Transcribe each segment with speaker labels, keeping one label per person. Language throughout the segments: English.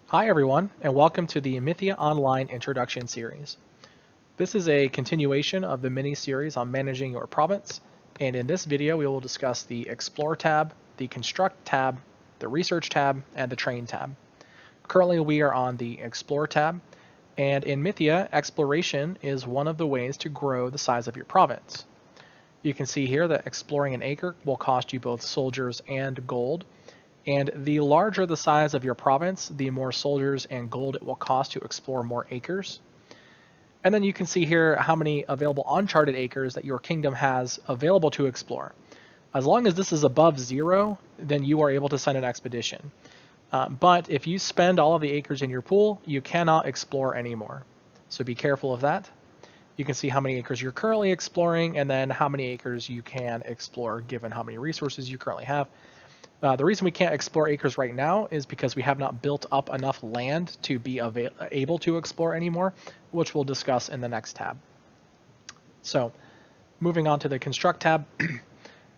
Speaker 1: Hi everyone, and welcome to the Mythia Online Introduction Series. This is a continuation of the mini-series on managing your province, and in this video we will discuss the Explore tab, the Construct tab, the Research tab, and the Train tab. Currently we are on the Explore tab, and in Mythia, exploration is one of the ways to grow the size of your province. You can see here that exploring an acre will cost you both soldiers and gold. And the larger the size of your province, the more soldiers and gold it will cost to explore more acres. And then you can see here how many available uncharted acres that your kingdom has available to explore. As long as this is above 0, then you are able to send an expedition. But if you spend all of the acres in your pool, you cannot explore anymore. So be careful of that. You can see how many acres you're currently exploring and then how many acres you can explore given how many resources you currently have. The reason we can't explore acres right now is because we have not built up enough land to be able to explore anymore, which we'll discuss in the next tab. So moving on to the Construct tab,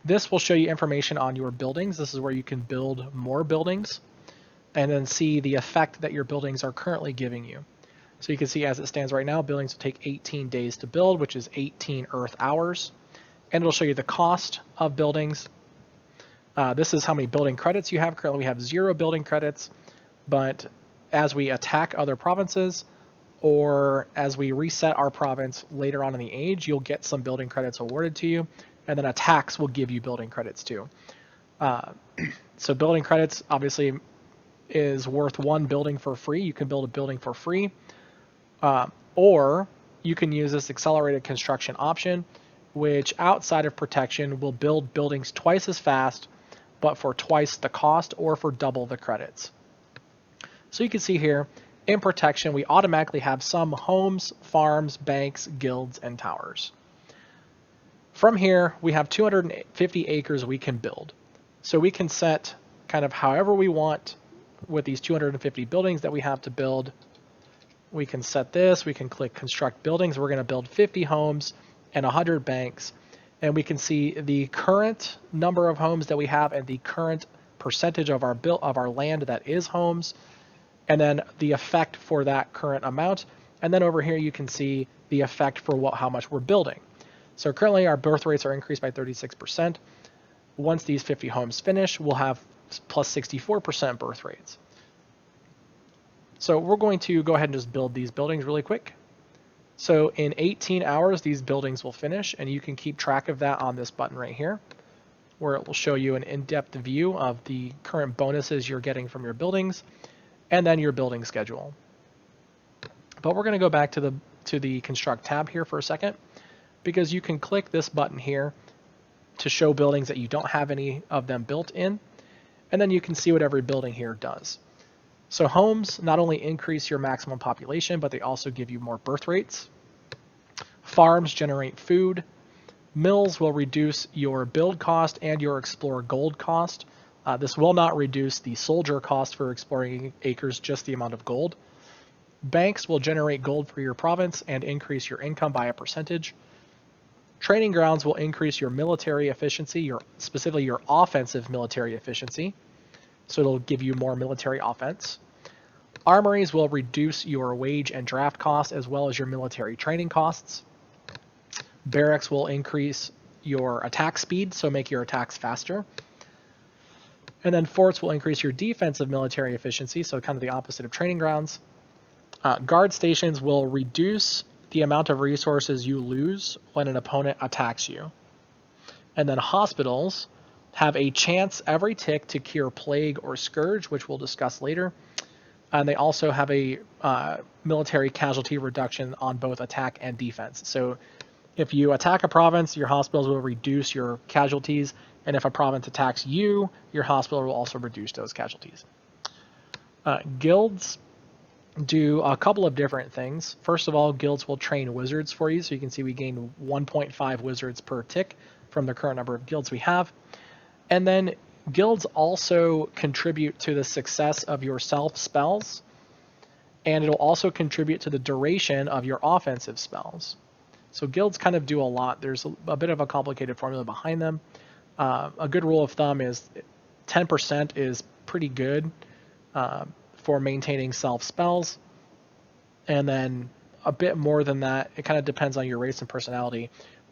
Speaker 1: this will show you information on your buildings. This is where you can build more buildings and then see the effect that your buildings are currently giving you. So you can see as it stands right now, buildings will take 18 days to build, which is 18 Earth hours. And it'll show you the cost of buildings. This is how many building credits you have. Currently we have 0 building credits, but as we attack other provinces or as we reset our province later on in the age, you'll get some building credits awarded to you, and then attacks will give you building credits too. So building credits obviously is worth 1 building for free. You can build a building for free, or you can use this accelerated construction option, which outside of protection will build buildings twice as fast but for twice the cost or for double the credits. So you can see here, in protection, we automatically have some homes, farms, banks, guilds, and towers. From here, we have 250 acres we can build. So we can set kind of however we want with these 250 buildings that we have to build. We can set this, we can click construct buildings. We're going to build 50 homes and 100 banks. And we can see the current number of homes that we have and the current percentage of our land that is homes, and then the effect for that current amount. And then over here you can see the effect for how much we're building. So currently our birth rates are increased by 36%. Once these 50 homes finish, we'll have plus 64% birth rates. So we're going to go ahead and just build these buildings really quick. So in 18 hours, these buildings will finish, and you can keep track of that on this button right here, where it will show you an in-depth view of the current bonuses you're getting from your buildings, and then your building schedule. But we're going to go back to the Construct tab here for a second, because you can click this button here to show buildings that you don't have any of them built in, and then you can see what every building here does. So homes not only increase your maximum population, but they also give you more birth rates. Farms generate food. Mills will reduce your build cost and your explore gold cost. This will not reduce the soldier cost for exploring acres, just the amount of gold. Banks will generate gold for your province and increase your income by a percentage. Training grounds will increase your military efficiency, specifically your offensive military efficiency. So it'll give you more military offense. Armories will reduce your wage and draft costs as well as your military training costs. Barracks will increase your attack speed, so make your attacks faster. And then forts will increase your defensive military efficiency, so kind of the opposite of training grounds. Guard stations will reduce the amount of resources you lose when an opponent attacks you. And then hospitals have a chance every tick to cure plague or scourge, which we'll discuss later. And they also have a military casualty reduction on both attack and defense. So if you attack a province, your hospitals will reduce your casualties. And if a province attacks you, your hospital will also reduce those casualties. Guilds do a couple of different things. First of all, guilds will train wizards for you. So you can see we gain 1.5 wizards per tick from the current number of guilds we have. And then guilds also contribute to the success of your self spells, and it'll also contribute to the duration of your offensive spells. So guilds kind of do a lot. There's a bit of a complicated formula behind them. A good rule of thumb is 10% is pretty good for maintaining self spells, and then a bit more than that. It kind of depends on your race and personality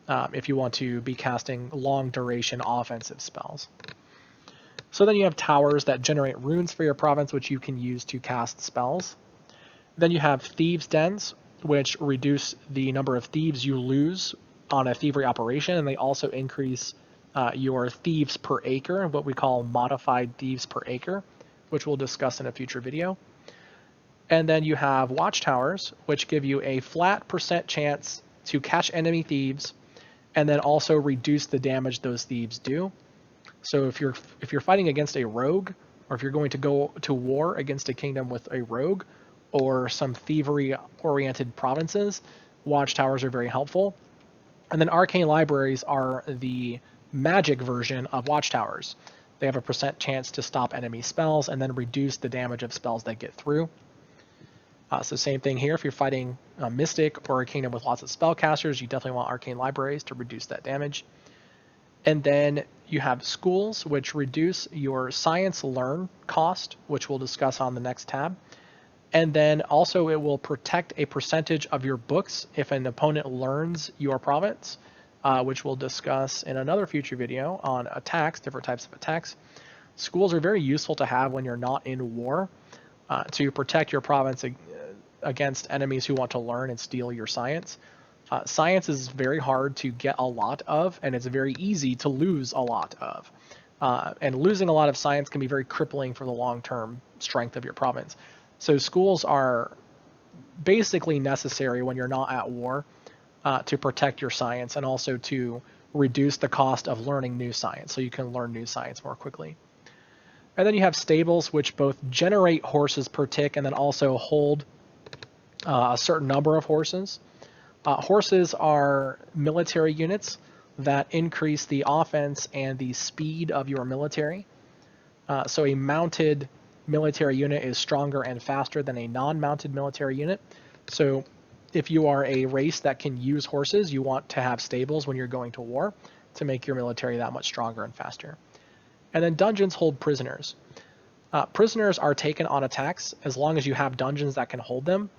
Speaker 1: if you want to be casting long duration offensive spells. So then you have towers that generate runes for your province, which you can use to cast spells. Then you have thieves' dens, which reduce the number of thieves you lose on a thievery operation, and they also increase your thieves per acre, what we call modified thieves per acre, which we'll discuss in a future video. And then you have watchtowers, which give you a flat % chance to catch enemy thieves, and then also reduce the damage those thieves do. So if you're fighting against a rogue, or if you're going to go to war against a kingdom with a rogue, or some thievery-oriented provinces, watchtowers are very helpful. And then arcane libraries are the magic version of watchtowers. They have a % chance to stop enemy spells and then reduce the damage of spells that get through. So same thing here. If you're fighting a mystic or a kingdom with lots of spellcasters, you definitely want arcane libraries to reduce that damage. And then you have schools, which reduce your science learn cost, which we'll discuss on the next tab. And then also it will protect a percentage of your books if an opponent learns your province, which we'll discuss in another future video on attacks, different types of attacks. Schools are very useful to have when you're not in war to protect your province against enemies who want to learn and steal your science. Science is very hard to get a lot of, and it's very easy to lose a lot of. And losing a lot of science can be very crippling for the long-term strength of your province. So schools are basically necessary when you're not at war to protect your science, and also to reduce the cost of learning new science, so you can learn new science more quickly. And then you have stables, which both generate horses per tick and then also hold a certain number of horses. Horses are military units that increase the offense and the speed of your military. So a mounted military unit is stronger and faster than a non-mounted military unit. So if you are a race that can use horses, you want to have stables when you're going to war to make your military that much stronger and faster. And then dungeons hold prisoners. Prisoners are taken on attacks as long as you have dungeons that can hold them.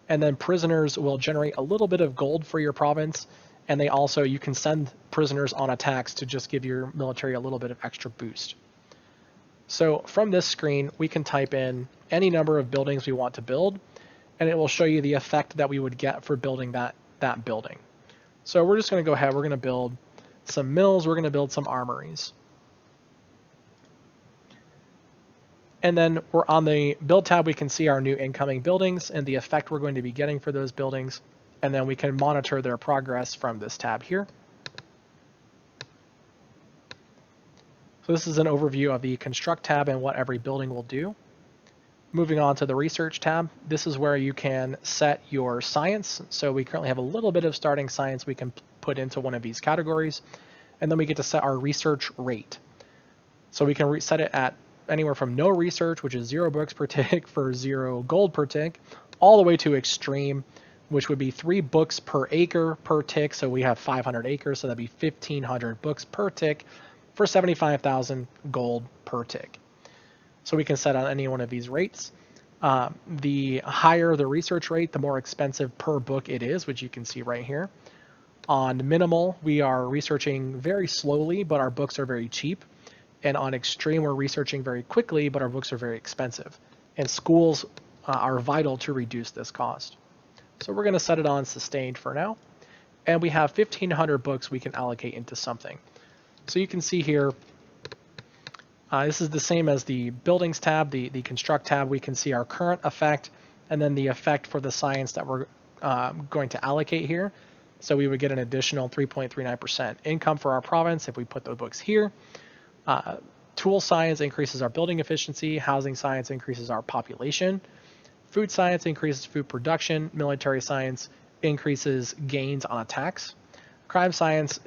Speaker 1: And then prisoners will generate a little bit of gold for your province, and they also, you can send prisoners on attacks to just give your military a little bit of extra boost. So from this screen, we can type in any number of buildings we want to build, and it will show you the effect that we would get for building that building. So we're just going to go ahead, we're going to build some mills, we're going to build some armories. And then we're on the build tab, we can see our new incoming buildings and the effect we're going to be getting for those buildings. And then we can monitor their progress from this tab here. So this is an overview of the construct tab and what every building will do. Moving on to the research tab, this is where you can set your science. So we currently have a little bit of starting science we can put into one of these categories. And then we get to set our research rate. So we can set it at anywhere from no research, which is 0 books per tick for 0 gold per tick, all the way to extreme, which would be 3 books per acre per tick. So we have 500 acres, so that'd be 1,500 books per tick for 75,000 gold per tick. So we can set on any one of these rates. The higher the research rate, the more expensive per book it is, which you can see right here. On minimal, we are researching very slowly, but our books are very cheap. And on extreme, we're researching very quickly, but our books are very expensive. And schools are vital to reduce this cost. So we're going to set it on sustained for now. And we have 1,500 books we can allocate into something. So you can see here, this is the same as the buildings tab, the construct tab. We can see our current effect and then the effect for the science that we're going to allocate here. So we would get an additional 3.39% income for our province if we put the books here. Tool science increases our building efficiency, housing science increases our population, food science increases food production, military science increases gains on attacks, crime science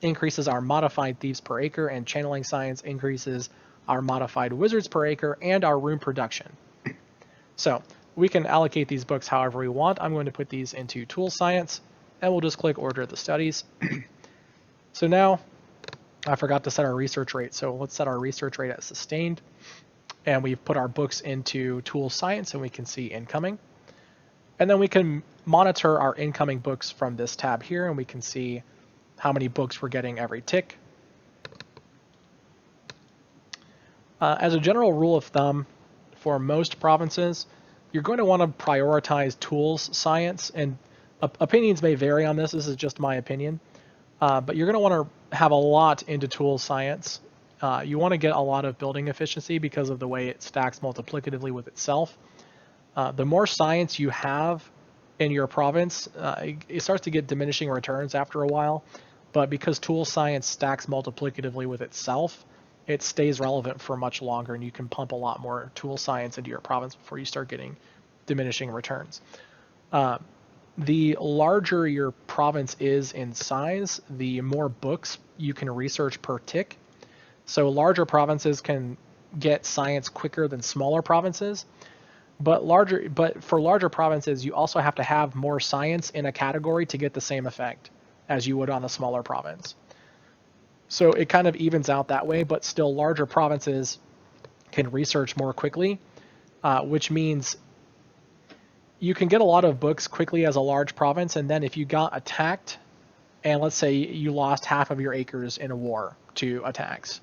Speaker 1: increases our modified thieves per acre, and channeling science increases our modified wizards per acre and our rune production. So we can allocate these books however we want. I'm going to put these into tool science, and we'll just click order the studies. So now I forgot to set our research rate, so let's set our research rate at sustained. And we've put our books into tool science, and we can see incoming. And then we can monitor our incoming books from this tab here, and we can see how many books we're getting every tick. As a general rule of thumb, for most provinces, you're going to want to prioritize tools science, and opinions may vary on this. This is just my opinion. But you're going to want to have a lot into tools science. You want to get a lot of building efficiency because of the way it stacks multiplicatively with itself. The more science you have in your province, it starts to get diminishing returns after a while. But because tool science stacks multiplicatively with itself, it stays relevant for much longer, and you can pump a lot more tool science into your province before you start getting diminishing returns. The larger your province is in size, the more books you can research per tick. So larger provinces can get science quicker than smaller provinces, but for larger provinces, you also have to have more science in a category to get the same effect as you would on a smaller province. So it kind of evens out that way, but still larger provinces can research more quickly, which means you can get a lot of books quickly as a large province, and then if you got attacked, and let's say you lost half of your acres in a war to attacks,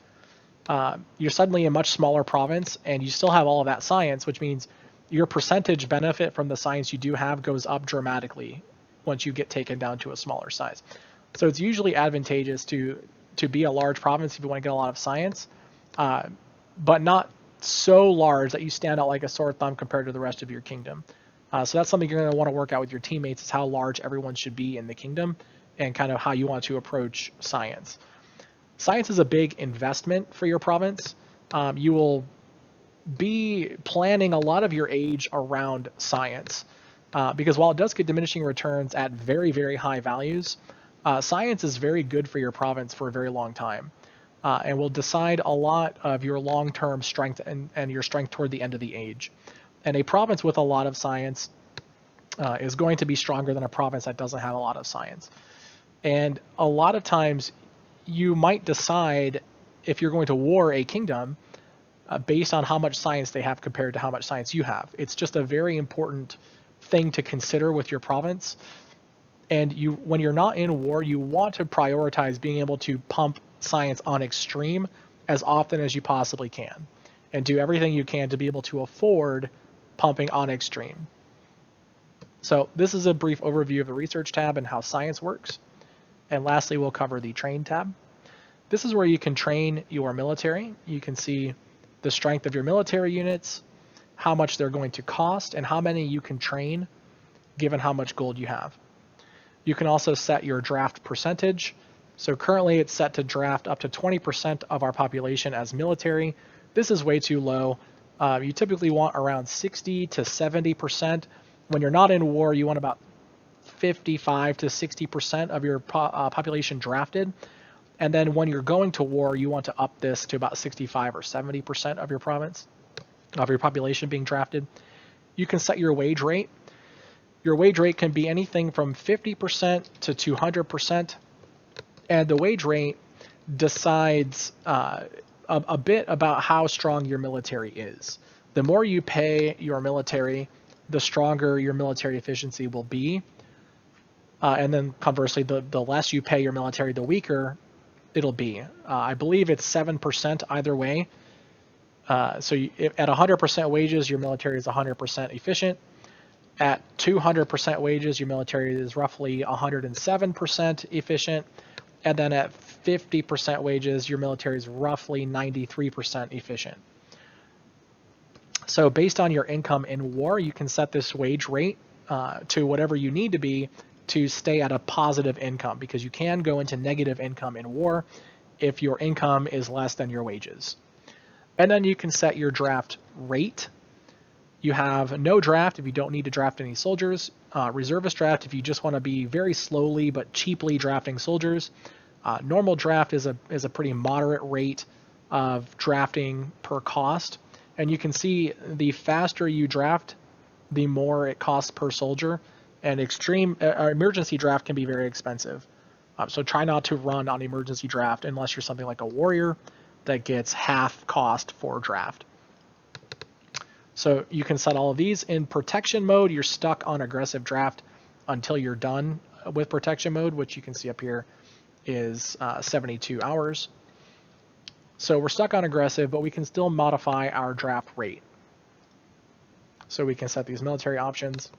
Speaker 1: you're suddenly a much smaller province, and you still have all of that science, which means your percentage benefit from the science you do have goes up dramatically once you get taken down to a smaller size. So it's usually advantageous to be a large province if you want to get a lot of science, but not so large that you stand out like a sore thumb compared to the rest of your kingdom. So that's something you're going to want to work out with your teammates, is how large everyone should be in the kingdom and kind of how you want to approach science. Science is a big investment for your province. You will be planning a lot of your age around science, because while it does get diminishing returns at very, very high values, science is very good for your province for a very long time, and will decide a lot of your long-term strength and your strength toward the end of the age. And a province with a lot of science is going to be stronger than a province that doesn't have a lot of science. And a lot of times you might decide if you're going to war a kingdom based on how much science they have compared to how much science you have. It's just a very important thing to consider with your province. And when you're not in war, you want to prioritize being able to pump science on extreme as often as you possibly can, and do everything you can to be able to afford pumping on extreme. So this is a brief overview of the research tab and how science works. And lastly, we'll cover the train tab. This is where you can train your military. You can see the strength of your military units, how much they're going to cost, and how many you can train given how much gold you have. You can also set your draft percentage. So currently it's set to draft up to 20% of our population as military. This is way too low. You typically want around 60 to 70%. When you're not in war, you want about 55 to 60% of your population drafted. And then when you're going to war, you want to up this to about 65 or 70% of your province, of your population being drafted. You can set your wage rate. Your wage rate can be anything from 50% to 200%. And the wage rate decides a bit about how strong your military is. The more you pay your military, the stronger your military efficiency will be. And then conversely, the less you pay your military, the weaker it'll be. I believe it's 7% either way. So at 100% wages, your military is 100% efficient. At 200% wages, your military is roughly 107% efficient. And then at 50% wages, your military is roughly 93% efficient. So based on your income in war, you can set this wage rate to whatever you need to be to stay at a positive income, because you can go into negative income in war if your income is less than your wages. And then you can set your draft rate. You have no draft if you don't need to draft any soldiers. Reservist draft if you just want to be very slowly but cheaply drafting soldiers. Normal draft is a pretty moderate rate of drafting per cost. And you can see the faster you draft, the more it costs per soldier. And extreme emergency draft can be very expensive. So try not to run on emergency draft unless you're something like a warrior that gets half cost for draft. So you can set all of these. In protection mode, you're stuck on aggressive draft until you're done with protection mode, which you can see up here is 72 hours. So we're stuck on aggressive, but we can still modify our draft rate. So we can set these military options.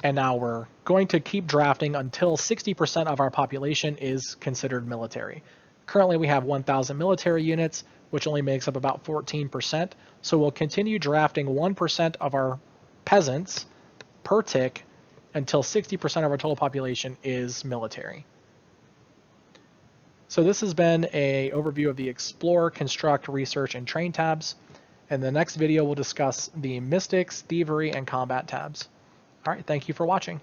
Speaker 1: And now we're going to keep drafting until 60% of our population is considered military. Currently we have 1,000 military units, which only makes up about 14%. So we'll continue drafting 1% of our peasants per tick until 60% of our total population is military. So this has been an overview of the Explore, Construct, Research, and Train tabs. In the next video, we'll discuss the Mystics, Thievery, and Combat tabs. All right, thank you for watching.